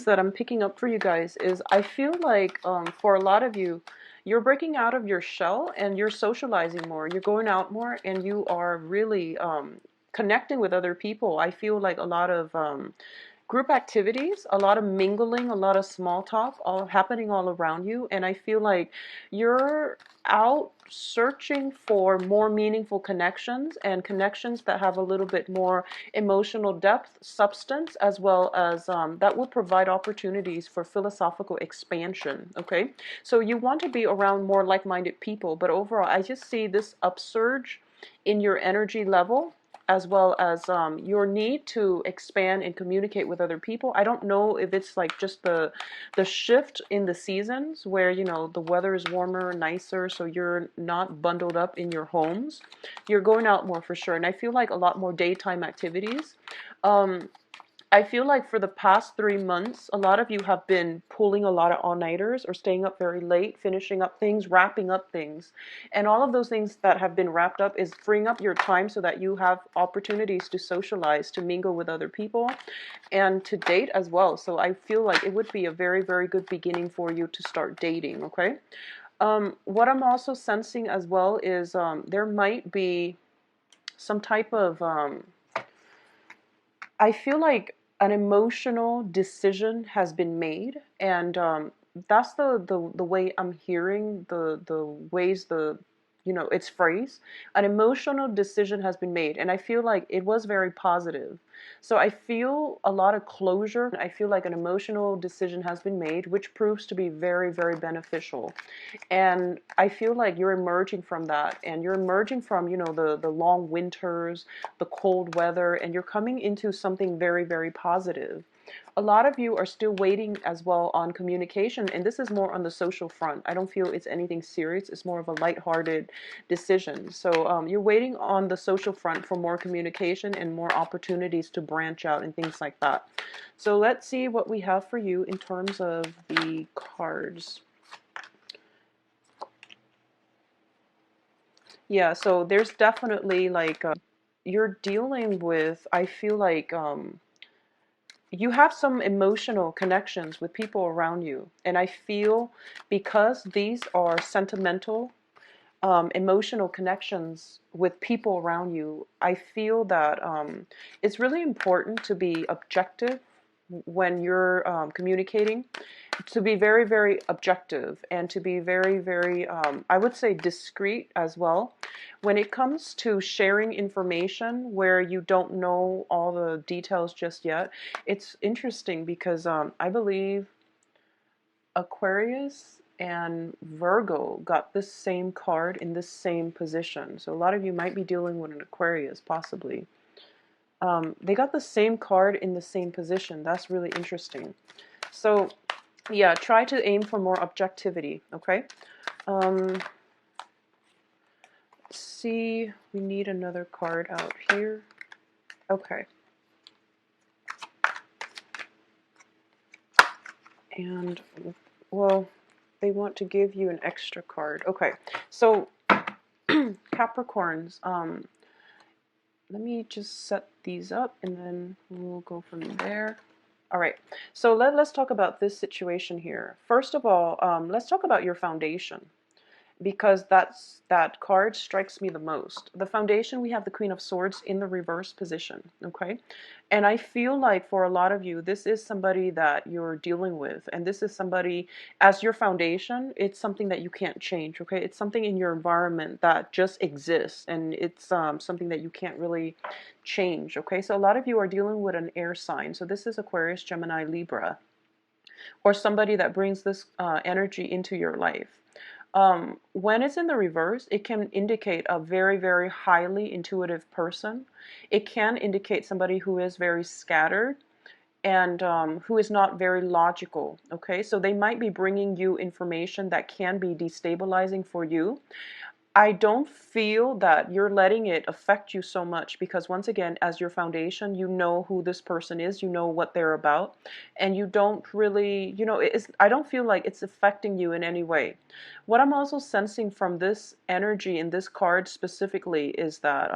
that I'm picking up for you guys is I feel like for a lot of you, you're breaking out of your shell and you're socializing more. You're going out more and you are really connecting with other people. I feel like a lot of group activities, a lot of mingling, a lot of small talk, all happening all around you. And I feel like you're out searching for more meaningful connections and connections that have a little bit more emotional depth, substance, as well as that will provide opportunities for philosophical expansion. Okay, so you want to be around more like-minded people, but overall, I just see this upsurge in your energy level, as well as your need to expand and communicate with other people. I don't know if it's like just the shift in the seasons where, you know, the weather is warmer, nicer, so you're not bundled up in your homes. You're going out more for sure. And I feel like a lot more daytime activities. I feel like for the past 3 months, a lot of you have been pulling a lot of all-nighters or staying up very late, finishing up things, wrapping up things. And all of those things that have been wrapped up is freeing up your time so that you have opportunities to socialize, to mingle with other people, and to date as well. So I feel like it would be a very, very good beginning for you to start dating, okay? What I'm also sensing as well is there might be some type of I feel like an emotional decision has been made, and that's the way I'm hearing the ways the it's phrased. An emotional decision has been made, and I feel like it was very positive. So I feel a lot of closure. I feel like an emotional decision has been made, which proves to be very, very beneficial. And I feel like you're emerging from that, and you're emerging from, the long winters, the cold weather, and you're coming into something very, very positive. A lot of you are still waiting as well on communication, and this is more on the social front. I don't feel it's anything serious. It's more of a lighthearted decision. So you're waiting on the social front for more communication and more opportunities to branch out and things like that. So let's see what we have for you in terms of the cards. Yeah, so there's definitely like you're dealing with, I feel like you have some emotional connections with people around you. And I feel because these are sentimental, emotional connections with people around you, I feel that it's really important to be objective when you're communicating, to be very, very objective and to be very, very, I would say, discreet as well. When it comes to sharing information where you don't know all the details just yet, it's interesting because I believe Aquarius and Virgo got this same card in this same position. So a lot of you might be dealing with an Aquarius, possibly. They got the same card in the same position. That's really interesting. So yeah, try to aim for more objectivity, okay? Let's see, we need another card out here. Okay. And, well, they want to give you an extra card. Okay, so Capricorns, let me just set these up and then we'll go from there. All right, so let's talk about this situation here. First of all, let's talk about your foundation, because that card strikes me the most. The foundation, we have the Queen of Swords in the reverse position, okay? And I feel like for a lot of you, this is somebody that you're dealing with, and this is somebody as your foundation. It's something that you can't change, okay? It's something in your environment that just exists, and it's something that you can't really change, okay? So a lot of you are dealing with an air sign. So this is Aquarius, Gemini, Libra, or somebody that brings this energy into your life. When it's in the reverse, it can indicate a very, very highly intuitive person. It can indicate somebody who is very scattered and who is not very logical, okay? So they might be bringing you information that can be destabilizing for you. I don't feel that you're letting it affect you so much because once again, as your foundation, you know who this person is, you know what they're about, and you don't really, I don't feel like it's affecting you in any way. What I'm also sensing from this energy in this card specifically is that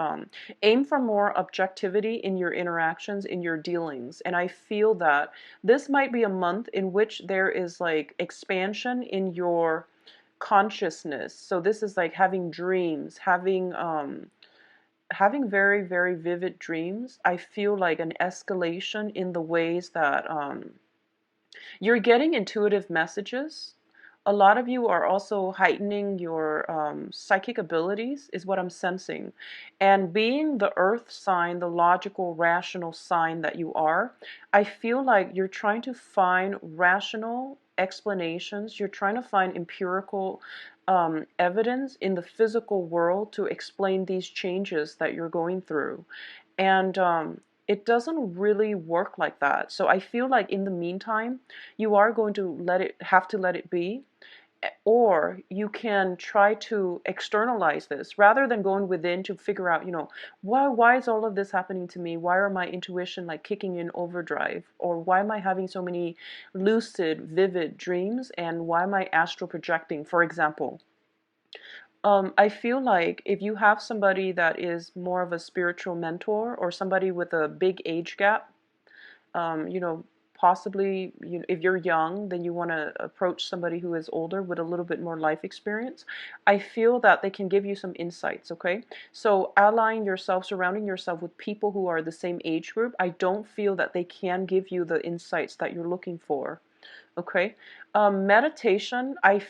aim for more objectivity in your interactions, in your dealings. And I feel that this might be a month in which there is like expansion in your consciousness. So this is like having dreams, having very, very vivid dreams. I feel like an escalation in the ways that you're getting intuitive messages. A lot of you are also heightening your psychic abilities, is what I'm sensing. And being the earth sign, the logical, rational sign that you are, I feel like you're trying to find rational explanations. You're trying to find empirical evidence in the physical world to explain these changes that you're going through. And it doesn't really work like that. So I feel like in the meantime, you are going to have to let it be, or you can try to externalize this rather than going within to figure out, why is all of this happening to me? Why are my intuition like kicking in overdrive? Or why am I having so many lucid, vivid dreams? And why am I astral projecting, for example? I feel like if you have somebody that is more of a spiritual mentor or somebody with a big age gap, um, you know, possibly if you're young, then you want to approach somebody who is older with a little bit more life experience. I feel that they can give you some insights, okay? So allying yourself, surrounding yourself with people who are the same age group, I don't feel that they can give you the insights that you're looking for. Okay. Meditation, I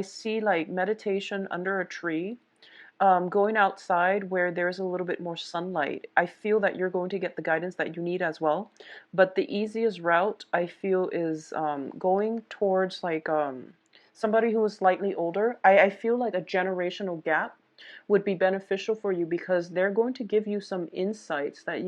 see like meditation under a tree, going outside where there's a little bit more sunlight. I feel that you're going to get the guidance that you need as well. But the easiest route I feel is going towards like somebody who is slightly older. I feel like a generational gap would be beneficial for you because they're going to give you some insights that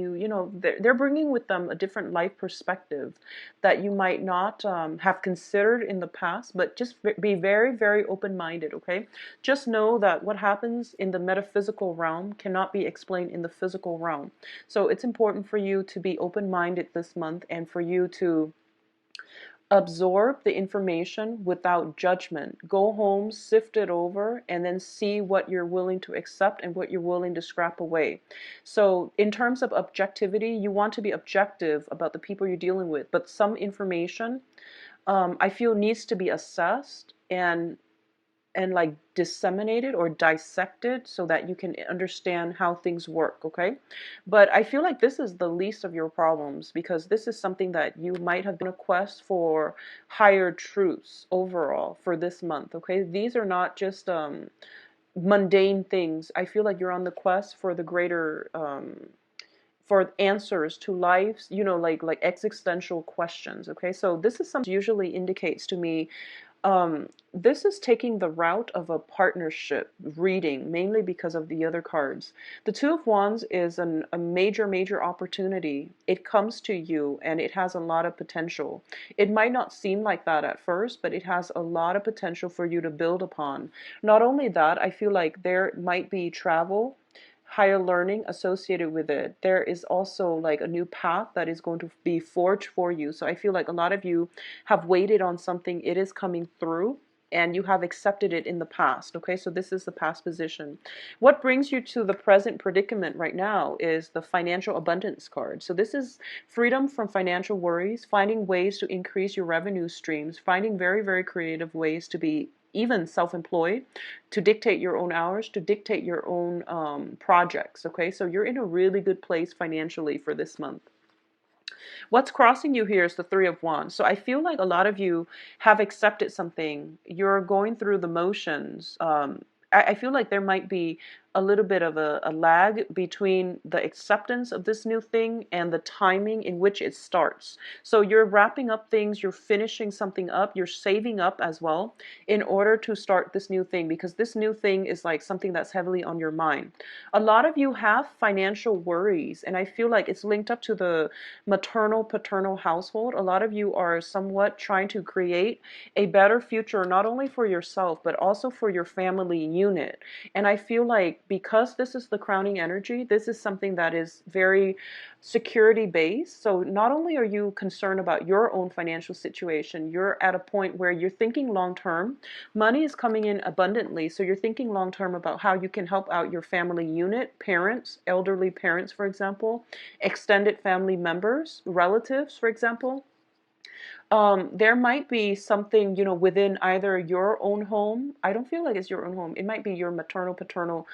they're bringing with them a different life perspective that you might not have considered in the past, but just be very, very open-minded, okay? Just know that what happens in the metaphysical realm cannot be explained in the physical realm. So it's important for you to be open-minded this month and for you to absorb the information without judgment. Go home, sift it over, and then see what you're willing to accept and what you're willing to scrap away. So in terms of objectivity, you want to be objective about the people you're dealing with, but some information I feel needs to be assessed and like disseminated or dissected so that you can understand how things work, okay? But I feel like this is the least of your problems because this is something that you might have been on a quest for higher truths overall for this month, okay? These are not just mundane things. I feel like you're on the quest for the greater for answers to life's, like existential questions, okay? So this is something usually indicates to me this is taking the route of a partnership reading, mainly because of the other cards. The Two of Wands is a major, major opportunity. It comes to you and it has a lot of potential. It might not seem like that at first, but it has a lot of potential for you to build upon. Not only that, I feel like there might be travel, higher learning associated with it. There is also like a new path that is going to be forged for you. So I feel like a lot of you have waited on something. It is coming through and you have accepted it in the past. Okay, so this is the past position. What brings you to the present predicament right now is the financial abundance card. So this is freedom from financial worries, finding ways to increase your revenue streams, finding very, very creative ways to be even self-employed, to dictate your own hours, to dictate your own projects, okay? So you're in a really good place financially for this month. What's crossing you here is the Three of Wands. So I feel like a lot of you have accepted something. You're going through the motions. I feel like there might be a little bit of a lag between the acceptance of this new thing and the timing in which it starts. So you're wrapping up things, you're finishing something up, you're saving up as well in order to start this new thing, because this new thing is like something that's heavily on your mind. A lot of you have financial worries, and I feel like it's linked up to the maternal paternal household. A lot of you are somewhat trying to create a better future, not only for yourself, but also for your family unit. And I feel like because this is the crowning energy, this is something that is very security based. So not only are you concerned about your own financial situation, you're at a point where you're thinking long term. Money is coming in abundantly. So you're thinking long term about how you can help out your family unit, parents, elderly parents, for example, extended family members, relatives, for example. There might be something, within either your own home. I don't feel like it's your own home. It might be your maternal, paternal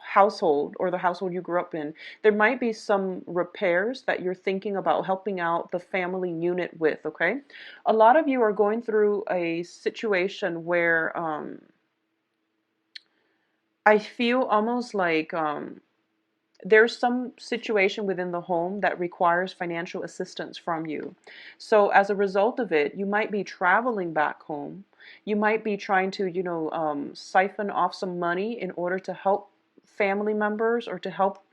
household, or the household you grew up in. There might be some repairs that you're thinking about helping out the family unit with, okay? A lot of you are going through a situation where I feel almost like there's some situation within the home that requires financial assistance from you. So as a result of it, you might be traveling back home. You might be trying to, siphon off some money in order to help family members, or to help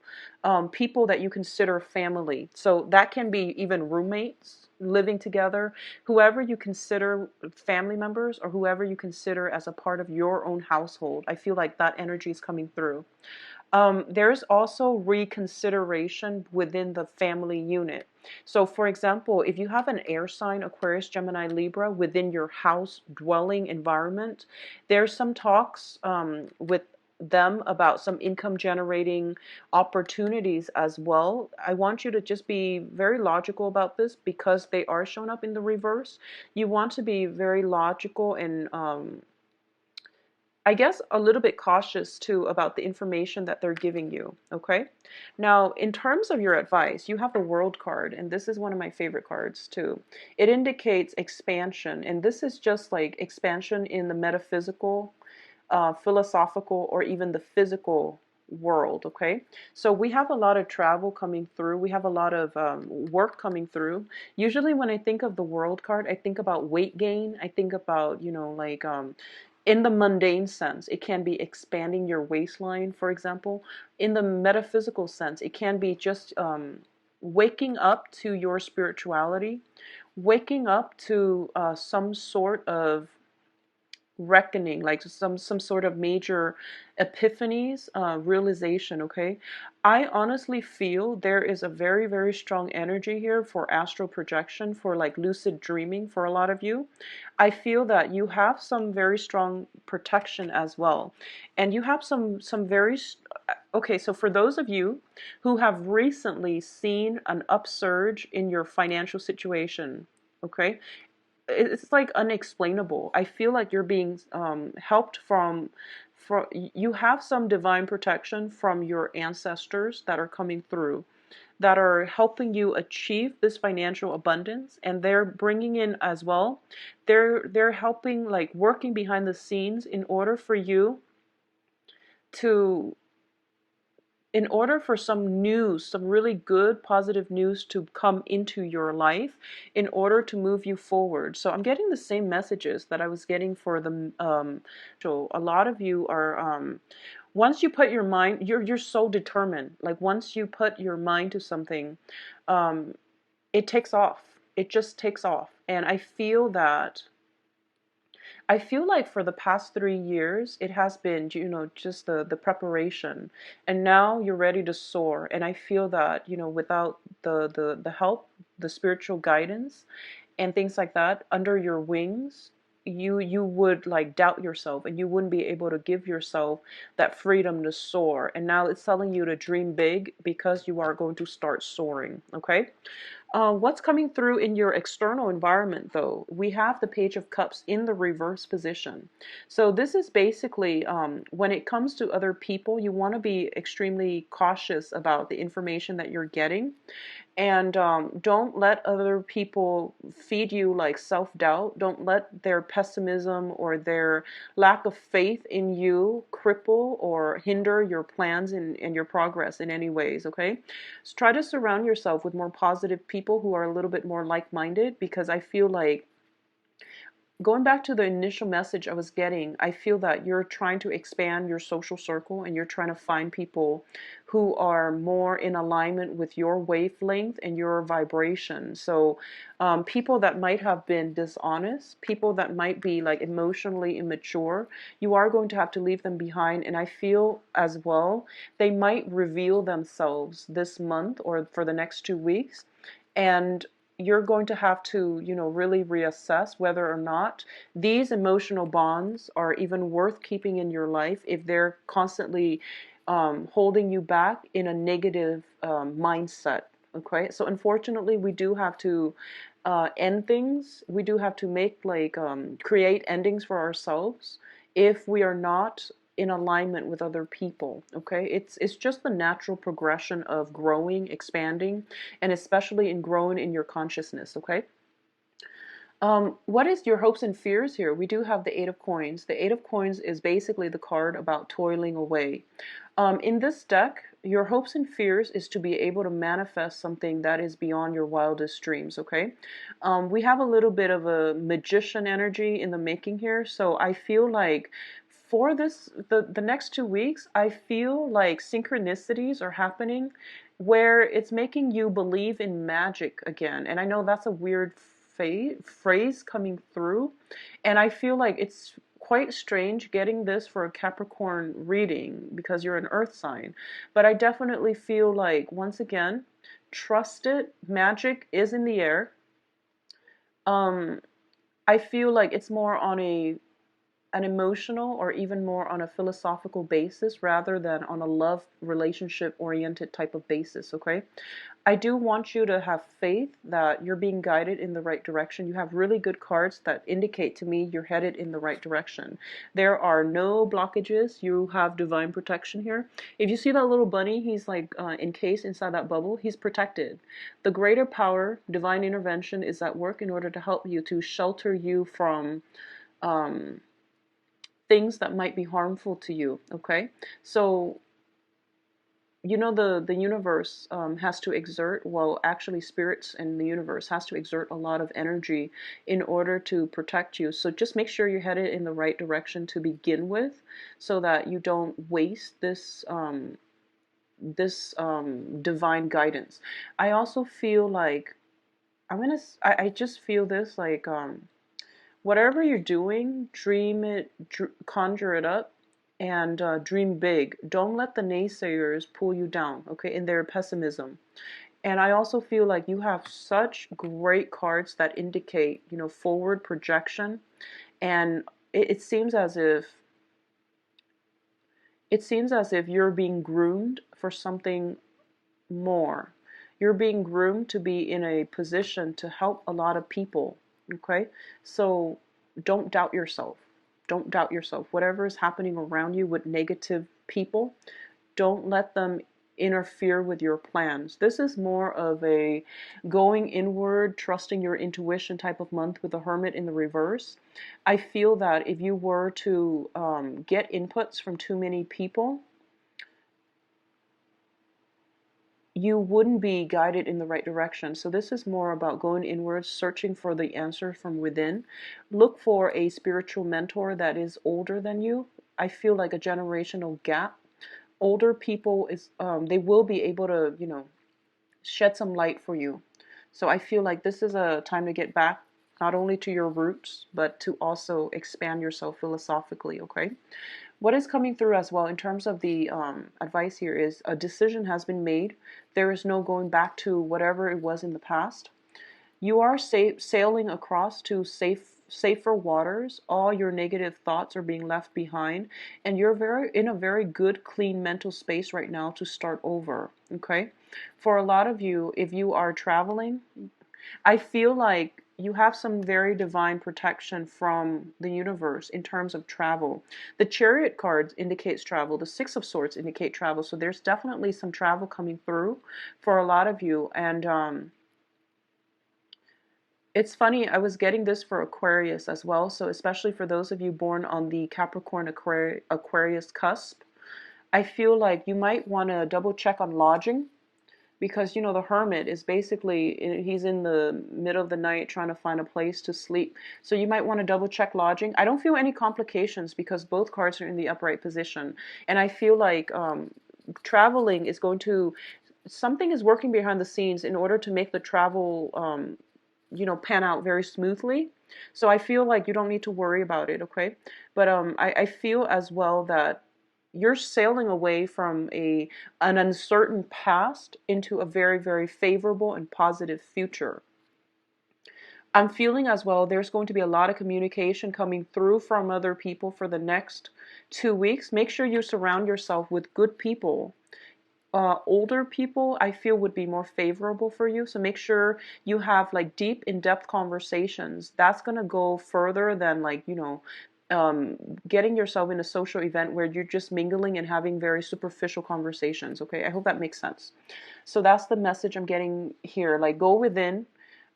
people that you consider family. So that can be even roommates living together, whoever you consider family members, or whoever you consider as a part of your own household. I feel like that energy is coming through. There's also reconsideration within the family unit. So, for example, if you have an air sign, Aquarius, Gemini, Libra, within your house dwelling environment, there's some talks with them about some income generating opportunities as well. I want you to just be very logical about this, because they are shown up in the reverse. You want to be very logical and I guess a little bit cautious too about the information that they're giving you, okay? Now, in terms of your advice, you have the World card, and this is one of my favorite cards too. It indicates expansion, and this is just like expansion in the metaphysical, philosophical, or even the physical world, okay? So we have a lot of travel coming through. We have a lot of work coming through. Usually when I think of the World card, I think about weight gain. I think about, like in the mundane sense, it can be expanding your waistline, for example. In the metaphysical sense, it can be just waking up to your spirituality, waking up to some sort of reckoning, like some sort of major epiphanies, realization, okay? I honestly feel there is a very, very strong energy here for astral projection, for like lucid dreaming for a lot of you. I feel that you have some very strong protection as well. And you have some very okay, so for those of you who have recently seen an upsurge in your financial situation, okay, it's like unexplainable. I feel like you're being helped from you have some divine protection from your ancestors that are coming through, that are helping you achieve this financial abundance, and they're bringing in as well. They're helping, like working behind the scenes in order for you to in order for some news, some really good positive news to come into your life in order to move you forward. So I'm getting the same messages that I was getting for the so a lot of you are once you put your mind, you're so determined. Like once you put your mind to something, it takes off. It just takes off. And I feel like for the past 3 years, it has been, just the preparation. And now you're ready to soar. And I feel that, without the help, the spiritual guidance, and things like that under your wings, you would like doubt yourself, and you wouldn't be able to give yourself that freedom to soar. And now it's telling you to dream big, because you are going to start soaring, okay? What's coming through in your external environment, though? We have the Page of Cups in the reverse position. So this is basically, when it comes to other people, you want to be extremely cautious about the information that you're getting. And don't let other people feed you like self-doubt. Don't let their pessimism or their lack of faith in you cripple or hinder your plans and your progress in any ways, okay? So try to surround yourself with more positive people who are a little bit more like-minded, because I feel like, going back to the initial message I was getting, I feel that you're trying to expand your social circle and you're trying to find people who are more in alignment with your wavelength and your vibration. So, people that might have been dishonest, people that might be like emotionally immature, you are going to have to leave them behind. And I feel as well, they might reveal themselves this month or for the next 2 weeks. And you're going to have to, really reassess whether or not these emotional bonds are even worth keeping in your life if they're constantly holding you back in a negative mindset. Okay, so unfortunately, we do have to end things. We do have to make like create endings for ourselves if we are not in alignment with other people. Okay, it's just the natural progression of growing, expanding, and especially in growing in your consciousness. Okay. What is your hopes and fears here? We do have the Eight of Coins. The Eight of Coins is basically the card about toiling away. In this deck, your hopes and fears is to be able to manifest something that is beyond your wildest dreams, okay? We have a little bit of a magician energy in the making here, so I feel like for the next 2 weeks, I feel like synchronicities are happening where it's making you believe in magic again. And I know that's a weird phrase coming through, and I feel like it's quite strange getting this for a Capricorn reading because you're an earth sign. But I definitely feel like, once again, trust it. Magic is in the air. Um, I feel like it's more on an emotional or even more on a philosophical basis rather than on a love relationship oriented type of basis, okay? I do want you to have faith that you're being guided in the right direction. You have really good cards that indicate to me you're headed in the right direction. There are no blockages. You have divine protection here. If you see that little bunny, he's like encased inside that bubble. He's protected. The greater power, divine intervention, is at work in order to help you, to shelter you from things that might be harmful to you, okay? So, the universe has to exert, well, actually spirits and the universe has to exert a lot of energy in order to protect you. So just make sure you're headed in the right direction to begin with, so that you don't waste this divine guidance. I also feel like I just feel this like whatever you're doing, dream it, conjure it up, and dream big. Don't let the naysayers pull you down, okay, in their pessimism. And I also feel like you have such great cards that indicate, forward projection. And it seems as if you're being groomed for something more. You're being groomed to be in a position to help a lot of people. Okay? So don't doubt yourself. Don't doubt yourself. Whatever is happening around you with negative people, don't let them interfere with your plans. This is more of a going inward, trusting your intuition type of month with the Hermit in the reverse. I feel that if you were to get inputs from too many people, you wouldn't be guided in the right direction. So this is more about going inwards, searching for the answer from within. Look for a spiritual mentor that is older than you. I feel like a generational gap. Older people they will be able to, shed some light for you. So I feel like this is a time to get back not only to your roots, but to also expand yourself philosophically, okay? What is coming through as well in terms of the advice here is a decision has been made. There is no going back to whatever it was in the past. You are sailing across to safer waters. All your negative thoughts are being left behind, and you're in a very good, clean mental space right now to start over. Okay, for a lot of you, if you are traveling, I feel like you have some very divine protection from the universe in terms of travel. The Chariot card indicates travel. The Six of Swords indicate travel. So there's definitely some travel coming through for a lot of you. And it's funny, I was getting this for Aquarius as well. So especially for those of you born on the Capricorn Aquarius cusp, I feel like you might want to double check on lodging, because you know the hermit is basically, he's in the middle of the night trying to find a place to sleep. So you might want to double check lodging. I don't feel any complications because both cards are in the upright position, and I feel like traveling is going to, something is working behind the scenes in order to make the travel pan out very smoothly. So I feel like you don't need to worry about it, okay? But I feel as well that you're sailing away from an uncertain past into a very, very favorable and positive future. I'm feeling as well there's going to be a lot of communication coming through from other people for the next 2 weeks. Make sure you surround yourself with good people. Older people, I feel, would be more favorable for you. So make sure you have like deep, in-depth conversations. That's going to go further than like, getting yourself in a social event where you're just mingling and having very superficial conversations. Okay, I hope that makes sense. So that's the message I'm getting here. Like, go within,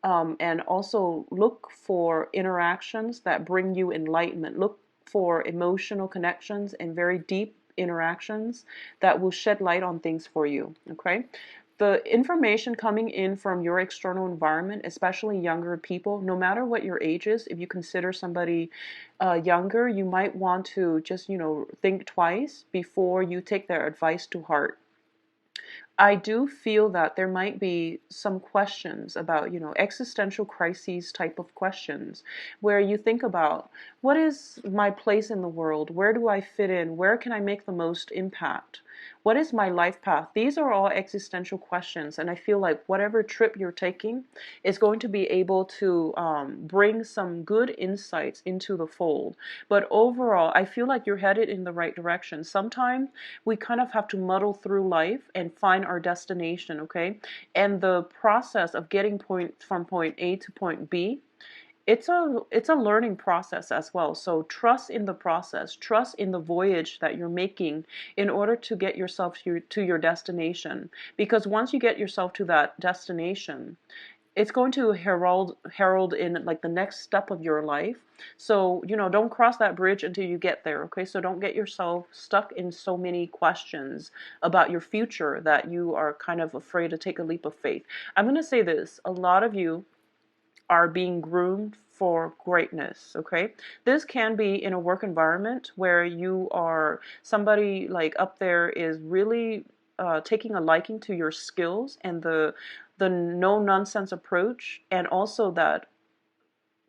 and also look for interactions that bring you enlightenment. Look for emotional connections and very deep interactions that will shed light on things for you. Okay, the information coming in from your external environment, especially younger people, no matter what your age is, if you consider somebody younger, you might want to just think twice before you take their advice to heart. I do feel that there might be some questions about, existential crises type of questions, where you think about, what is my place in the world? Where do I fit in? Where can I make the most impact? What is my life path? These are all existential questions, and I feel like whatever trip you're taking is going to be able to bring some good insights into the fold. But overall, I feel like you're headed in the right direction. Sometimes we kind of have to muddle through life and find our destination, okay? And the process of getting from point A to point B, it's a learning process as well. So trust in the process, trust in the voyage that you're making in order to get yourself to your destination. Because once you get yourself to that destination, it's going to herald in like the next step of your life. So don't cross that bridge until you get there, okay? So don't get yourself stuck in so many questions about your future that you are kind of afraid to take a leap of faith. I'm going to say this: a lot of you are being groomed for greatness, okay? This can be in a work environment where you are somebody like up there is really taking a liking to your skills and the no nonsense approach, and also that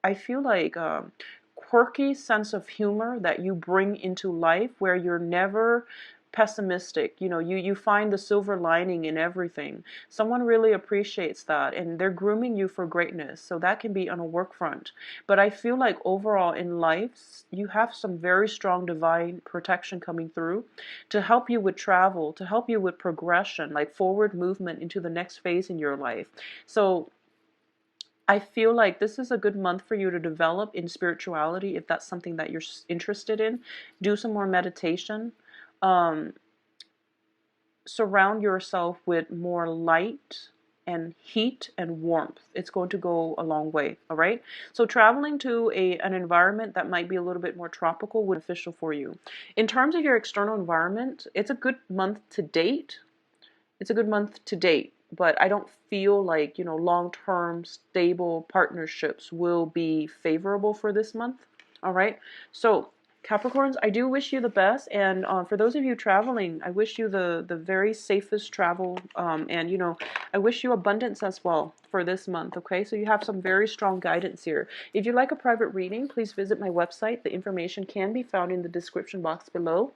I feel like quirky sense of humor that you bring into life, where you're never pessimistic. You find the silver lining in everything. Someone really appreciates that, and they're grooming you for greatness. So that can be on a work front. But I feel like overall in life, you have some very strong divine protection coming through to help you with travel, to help you with progression, like forward movement into the next phase in your life. So I feel like this is a good month for you to develop in spirituality if that's something that you're interested in. Do some more meditation. Surround yourself with more light and heat and warmth. It's going to go a long way, all right? So traveling to an environment that might be a little bit more tropical would be beneficial for you. In terms of your external environment, it's a good month to date. It's a good month to date, but I don't feel like, long-term stable partnerships will be favorable for this month. All right. So Capricorns, I do wish you the best. And for those of you traveling, I wish you the very safest travel. And, I wish you abundance as well for this month. Okay. So you have some very strong guidance here. If you'd like a private reading, please visit my website. The information can be found in the description box below.